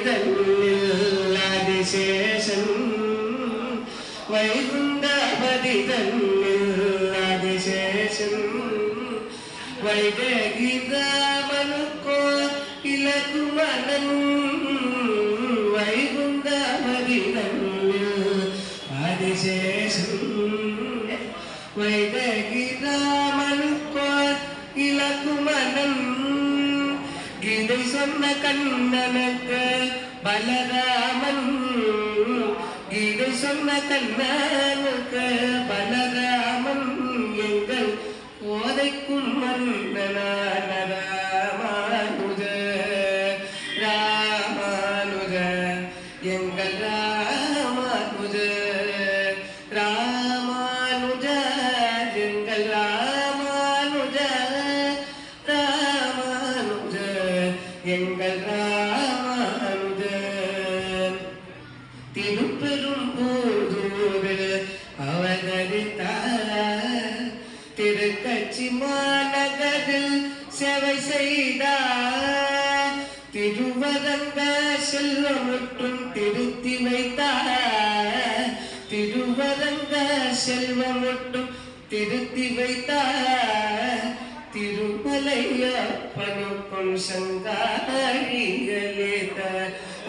தன்னில் ஆதிசேஷன் வைகுண்டபதி தன்னில் ஆதிசேஷன் வைதகிதாமனுக்கோ இலகுமனன் வைகுண்டபதி தன்னில் ஆதிசேஷன் வைதகிதாமனுக்கோ இலகுமனன் கீதை சொன்ன கண்ணனுக்கு பலராமன் கீதை சொன்ன கண்ணனுக்கு பலராமன் எங்கள் போதைக்கும் மன்னனான ராமானுஜ ராமானுஜ எங்கள் ராமானுஜ ராமானுஜ எங்கள் ராமானுஜ ராமானுஜ எங்கள் ராமானுஜ திருப்பெரும்பூதூரில் அவதரித்தார் திருக்கட்சி மாநகரில் சேவை செய்தார் திருவரங்க செல்வமுற்றும் திருத்தி வைத்தார் திருவரங்க செல்வமுற்றும் திருத்தி வைத்தார் திருமலையப்பனுக்கும் சங்காரிகளேத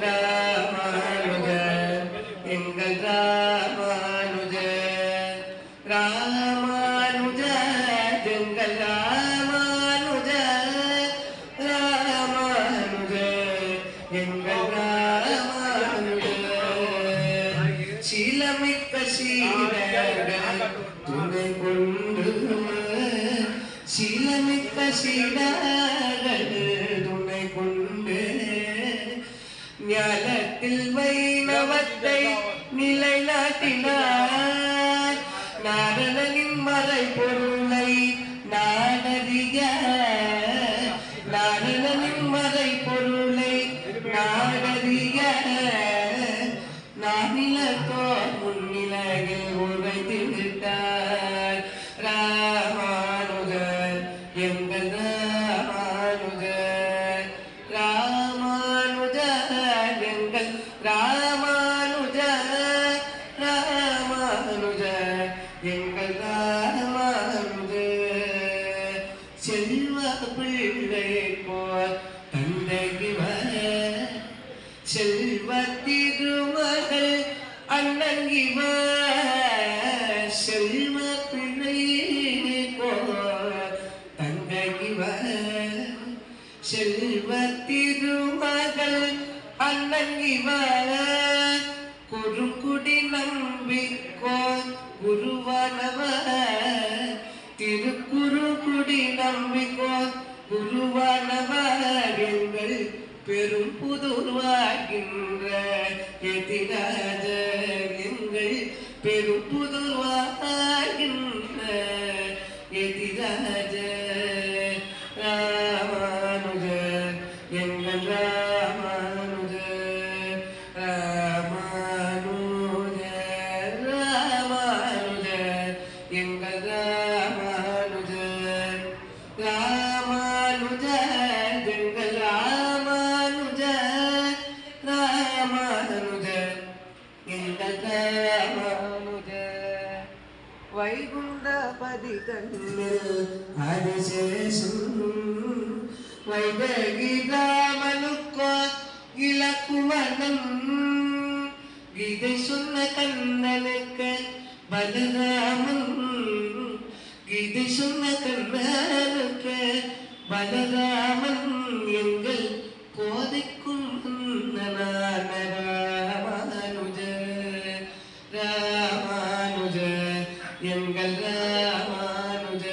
ராமானுஜ எங்கள் ராமானுஜ ராமானுஜ எங்கள் ராமானுஜ ராமானுஜ எங்கள் ராமானுஜ சீலமிக்க சீடர்கள் துணை கொண்டு சீலமிக்க சீடர்கள் துணை கொண்டு ஞானத்தில் வைணவத்தை நிலைநாட்டினார் நாரணனின் மறை பொருளை நாடறிய நாரணனின் மறை பொருளை நாடறிய நானிலத்தோர் முன்னிலையில் உரைத்து விட்டார் ராமானுஜர் எங்கள் ராமானுஜர் ராமானுஜர் எங்கள் ராமானுஜர் ராமானுஜர் எங்கள் ராமானுஜர் செல்வ பிள்ளை போர் தந்தைவர் செல்வ திருமகள் அண்ணன் இவர் செல்வ பிள்ளை போர் தந்தைவர் செல்வ திருமகள் அண்ணன் இவர் குறுக்குடி நம்பிக்கோ குருவானவர் திருக்குறுக்குடி நம்பிக்கோ குருவானவர் எங்கள் பெரும் புதுர்வாகின்ற எதிராஜர் எங்கள் பெரும் புதுர்வாகின்ற எதிராஜர் ராமானுஜர் எங்கள் ராமானுஜர் ராமானுஜர் ராமானுஜர் எங்கள் ராமானுஜர் ராமானுஜர் எங்கள் ராமானுஜர் ராமானுஜர் எங்கள் ராமானுஜர் வைகுண்டபதி தன்னில் ஆதிசேஷன் வைதகிதாமனுக்கோ இலக்குமனன் கீதை சொன்ன கண்ணனுக்கு பலராமன் கீதை சொன்ன கண்ணனுக்கு பலராமன் எங்கள் கோதைக்கும் மன்னனான ராமானுஜ ராமானுஜ எங்கள் ராமானுஜ